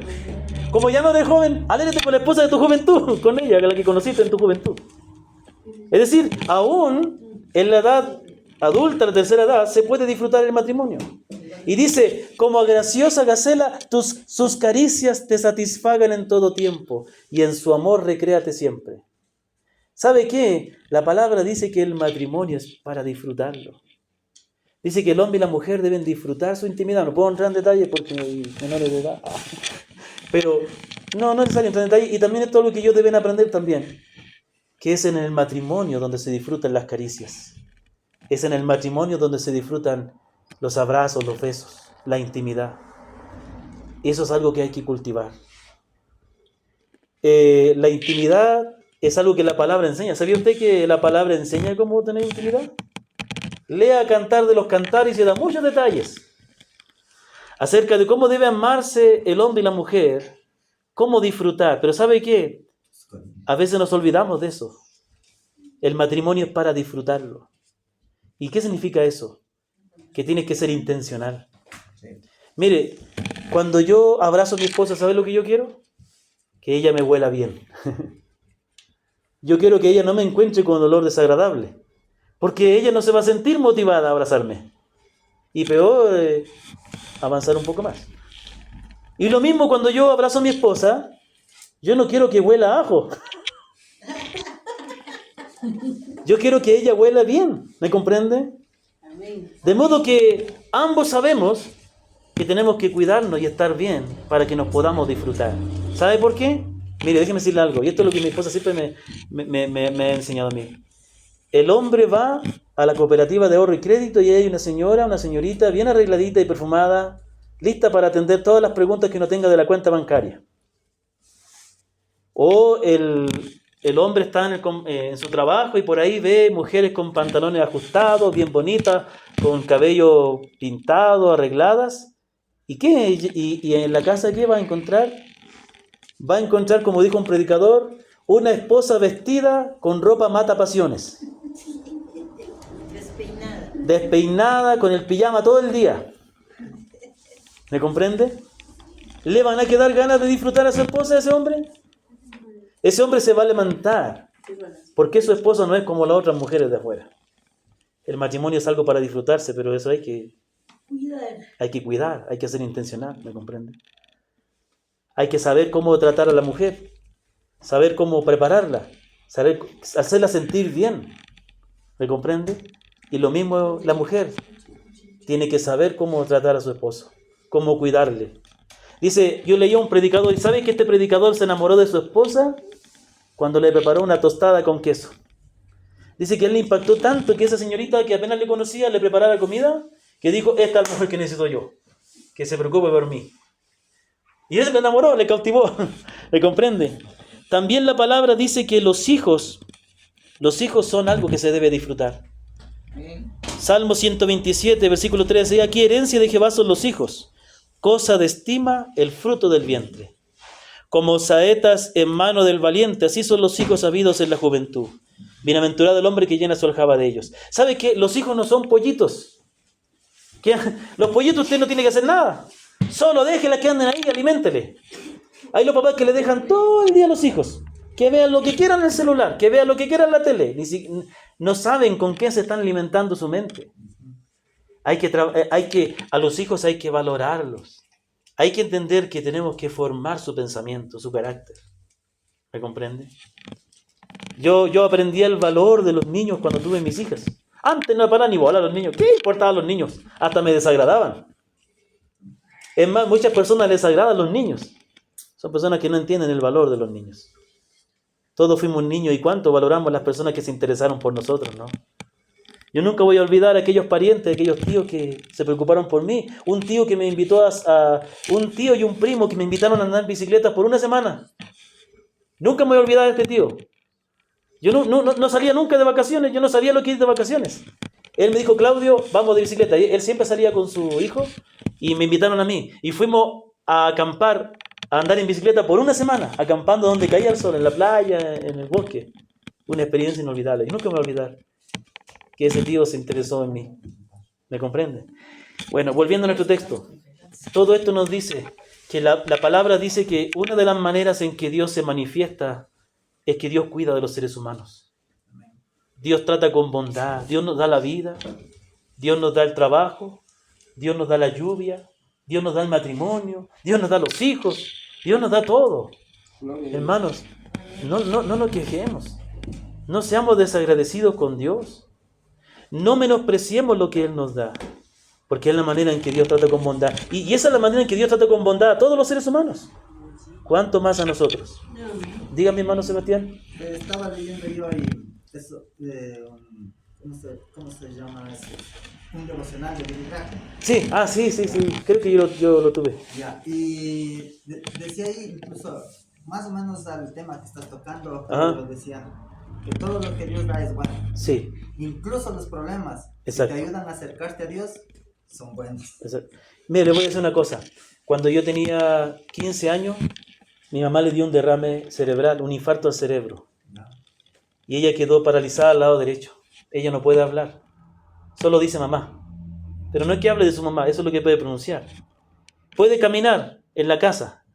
Como ya no eres joven, alégrate con la esposa de tu juventud, con ella, la que conociste en tu juventud. Es decir, aún en la edad adulta, la tercera edad, se puede disfrutar el matrimonio. Y dice, como graciosa gacela, sus caricias te satisfagan en todo tiempo, y en su amor recréate siempre. ¿Sabe qué? La palabra dice que el matrimonio es para disfrutarlo. Dice que el hombre y la mujer deben disfrutar su intimidad. No puedo entrar en detalle porque menores de edad. Pero no es necesario entrar en detalle. Y también es todo lo que ellos deben aprender también. Que es en el matrimonio donde se disfrutan las caricias. Es en el matrimonio donde se disfrutan los abrazos, los besos, la intimidad. Eso es algo que hay que cultivar. La intimidad es algo que la palabra enseña. ¿Sabía usted que la palabra enseña cómo tener intimidad? Lea Cantar de los Cantares y se da muchos detalles acerca de cómo debe amarse el hombre y la mujer, cómo disfrutar. Pero ¿sabe qué? A veces nos olvidamos de eso. El matrimonio es para disfrutarlo. ¿Y qué significa eso? Que tienes que ser intencional. Mire, cuando yo abrazo a mi esposa, ¿sabe lo que yo quiero? Que ella me huela bien. Yo quiero que ella no me encuentre con olor desagradable. Porque ella no se va a sentir motivada a abrazarme. Y peor, avanzar un poco más. Y lo mismo cuando yo abrazo a mi esposa, yo no quiero que huela a ajo. Yo quiero que ella huela bien. ¿Me comprende? De modo que ambos sabemos que tenemos que cuidarnos y estar bien para que nos podamos disfrutar. ¿Sabe por qué? Mire, déjeme decirle algo. Y esto es lo que mi esposa siempre me ha enseñado a mí. El hombre va a la cooperativa de ahorro y crédito y hay una señorita bien arregladita y perfumada, lista para atender todas las preguntas que uno tenga de la cuenta bancaria. O el hombre está en su trabajo y por ahí ve mujeres con pantalones ajustados, bien bonitas, con cabello pintado, arregladas. ¿Y qué? ¿Y en la casa qué va a encontrar? Va a encontrar, como dijo un predicador, una esposa vestida con ropa mata pasiones. Despeinada, con el pijama todo el día. ¿Me comprende? ¿Le van a quedar ganas de disfrutar a su esposa, a ese hombre? Ese hombre se va a levantar ¿Por qué su esposo no es como las otras mujeres de afuera? El matrimonio es algo para disfrutarse, pero eso hay que cuidar, hay que ser intencional, ¿me comprende? Hay que saber cómo tratar a la mujer, saber cómo prepararla, saber hacerla sentir bien, ¿me comprende? Y lo mismo la mujer, tiene que saber cómo tratar a su esposo, cómo cuidarle. Dice, yo leí a un predicador, y ¿sabe que este predicador se enamoró de su esposa cuando le preparó una tostada con queso? Dice que él le impactó tanto que esa señorita que apenas le conocía le preparaba comida, que dijo, esta es la mujer que necesito yo, que se preocupe por mí. Y él se le enamoró, le cautivó, ¿me comprende? También la palabra dice que los hijos son algo que se debe disfrutar. Salmo 127, versículo 13, aquí herencia de Jehová son los hijos, cosa de estima el fruto del vientre. Como saetas en mano del valiente, así son los hijos habidos en la juventud. Bienaventurado el hombre que llena su aljaba de ellos. ¿Sabe qué? Los hijos no son pollitos. Los pollitos usted no tiene que hacer nada. Solo déjela que anden ahí y aliméntele. Hay los papás que le dejan todo el día a los hijos. Que vean lo que quieran en el celular, que vean lo que quieran en la tele. No saben con qué se están alimentando su mente. A los hijos hay que valorarlos. Hay que entender que tenemos que formar su pensamiento, su carácter. ¿Me comprende? Yo aprendí el valor de los niños cuando tuve mis hijas. Antes no paraban ni bola a los niños. ¿Qué importaban los niños? Hasta me desagradaban. Es más, muchas personas les agradan los niños. Son personas que no entienden el valor de los niños. Todos fuimos niños y cuánto valoramos las personas que se interesaron por nosotros, ¿no? Yo nunca voy a olvidar a aquellos parientes, aquellos tíos que se preocuparon por mí. Un tío que me invitó un tío y un primo que me invitaron a andar en bicicleta por una semana. Nunca me voy a olvidar de este tío. Yo no salía nunca de vacaciones, yo no sabía lo que es de vacaciones. Él me dijo, Claudio, vamos de bicicleta. Él siempre salía con su hijo y me invitaron a mí. Y fuimos a acampar, a andar en bicicleta por una semana, acampando donde caía el sol, en la playa, en el bosque. Una experiencia inolvidable. Y nunca me voy a olvidar que ese tío se interesó en mí. ¿Me comprende? Bueno, volviendo a nuestro texto. Todo esto nos dice que la palabra dice que una de las maneras en que Dios se manifiesta es que Dios cuida de los seres humanos. Dios trata con bondad. Dios nos da la vida. Dios nos da el trabajo. Dios nos da la lluvia. Dios nos da el matrimonio. Dios nos da los hijos. Dios nos da todo. Hermanos, no nos quejemos. No seamos desagradecidos con Dios. No menospreciemos lo que Él nos da. Porque es la manera en que Dios trata con bondad. Y esa es la manera en que Dios trata con bondad a todos los seres humanos. ¿Cuánto más a nosotros? Dígame, hermano Sebastián. Estaba leyendo yo ahí eso de ¿cómo se llama eso? Un devocional de Billy Graham. Sí. Creo que yo lo tuve. Ya, y decía ahí incluso, más o menos al tema que estás tocando, lo decía, que todo lo que Dios da es bueno. Sí. Incluso los problemas que te ayudan a acercarte a Dios son buenos. Exacto. Mire, le voy a decir una cosa. Cuando yo tenía 15 años, mi mamá le dio un derrame cerebral, un infarto al cerebro. No. Y ella quedó paralizada al lado derecho. Ella no puede hablar. Solo dice mamá. Pero no es que hable de su mamá, eso es lo que puede pronunciar. Puede caminar en la casa,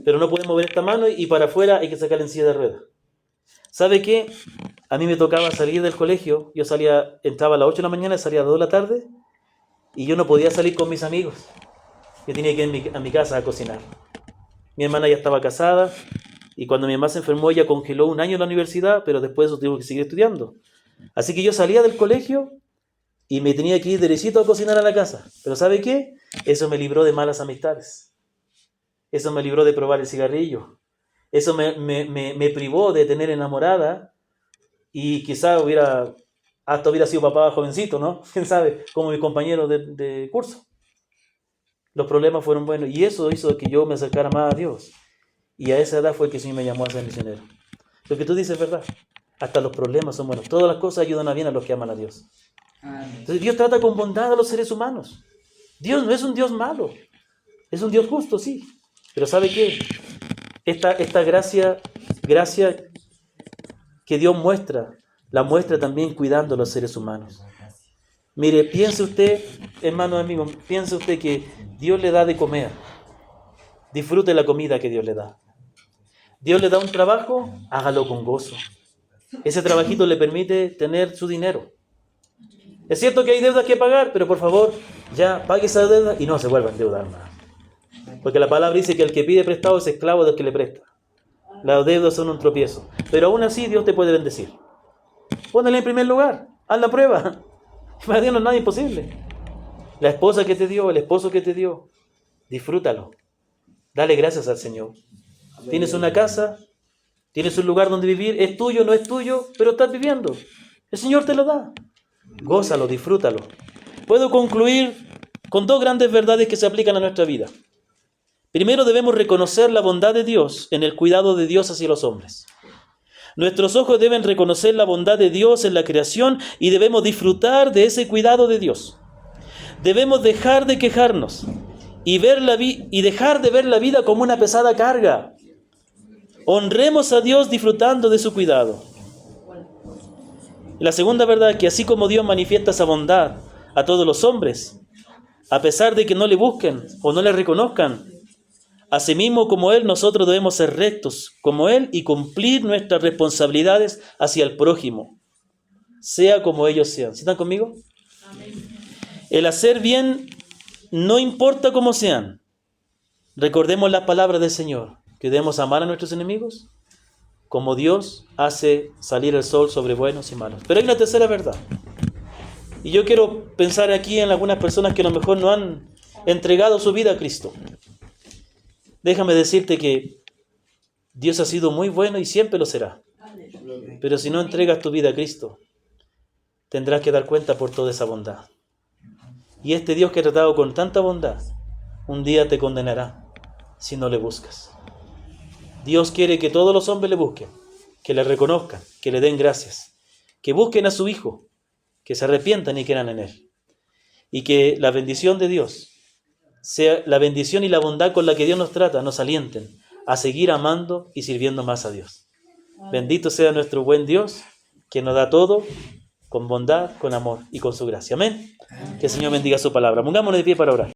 pero no puede mover esta mano y para afuera hay que sacarla en silla de ruedas. ¿Sabe qué? A mí me tocaba salir del colegio. Yo entraba a las 8 de la mañana y salía a las 2 de la tarde. Y yo no podía salir con mis amigos. Yo tenía que ir a mi casa a cocinar. Mi hermana ya estaba casada. Y cuando mi mamá se enfermó, ella congeló un año en la universidad, pero después de eso tuvo que seguir estudiando. Así que yo salía del colegio y me tenía que ir derechito a cocinar a la casa. Pero ¿sabe qué? Eso me libró de malas amistades. Eso me libró de probar el cigarrillo. Eso me privó de tener enamorada y quizá hubiera sido papá jovencito, ¿no? ¿Quién sabe? Como mis compañeros de curso. Los problemas fueron buenos y eso hizo que yo me acercara más a Dios. Y a esa edad fue que el Señor me llamó a ser misionero. Lo que tú dices es verdad. Hasta los problemas son buenos. Todas las cosas ayudan a bien a los que aman a Dios. Entonces Dios trata con bondad a los seres humanos. Dios no es un Dios malo. Es un Dios justo, sí. Pero ¿sabe qué? Esta gracia que Dios muestra, la muestra también cuidando a los seres humanos. Mire, piense usted, hermano amigo, piense usted que Dios le da de comer. Disfrute la comida que Dios le da. Dios le da un trabajo, hágalo con gozo. Ese trabajito le permite tener su dinero. Es cierto que hay deudas que pagar, pero por favor, ya pague esa deuda y no se vuelva a endeudar más. Porque la palabra dice que el que pide prestado es esclavo del que le presta. Las deudas son un tropiezo. Pero aún así Dios te puede bendecir. Pónele en primer lugar. Haz la prueba. Para Dios no es nada imposible. La esposa que te dio, el esposo que te dio, disfrútalo. Dale gracias al Señor. Tienes una casa, tienes un lugar donde vivir, es tuyo, no es tuyo, pero estás viviendo. El Señor te lo da. Gózalo, disfrútalo. Puedo concluir con dos grandes verdades que se aplican a nuestra vida. Primero, debemos reconocer la bondad de Dios en el cuidado de Dios hacia los hombres. Nuestros ojos deben reconocer la bondad de Dios en la creación y debemos disfrutar de ese cuidado de Dios. Debemos dejar de quejarnos y dejar de ver la vida como una pesada carga. Honremos a Dios disfrutando de su cuidado. La segunda verdad es que así como Dios manifiesta esa bondad a todos los hombres, a pesar de que no le busquen o no le reconozcan, asimismo como Él, nosotros debemos ser rectos como Él y cumplir nuestras responsabilidades hacia el prójimo, sea como ellos sean. ¿Sí están conmigo? El hacer bien no importa cómo sean. Recordemos las palabras del Señor, que debemos amar a nuestros enemigos como Dios hace salir el sol sobre buenos y malos. Pero hay una tercera verdad. Y yo quiero pensar aquí en algunas personas que a lo mejor no han entregado su vida a Cristo. Déjame decirte que Dios ha sido muy bueno y siempre lo será. Pero si no entregas tu vida a Cristo, tendrás que dar cuenta por toda esa bondad. Y este Dios que ha tratado con tanta bondad, un día te condenará si no le buscas. Dios quiere que todos los hombres le busquen, que le reconozcan, que le den gracias, que busquen a su Hijo, que se arrepientan y crean en Él. Y que la bendición de Dios, sea la bendición y la bondad con la que Dios nos trata, nos alienten a seguir amando y sirviendo más a Dios. Bendito sea nuestro buen Dios, que nos da todo con bondad, con amor y con su gracia. Amén. Que el Señor bendiga su palabra. Pongámonos de pie para orar.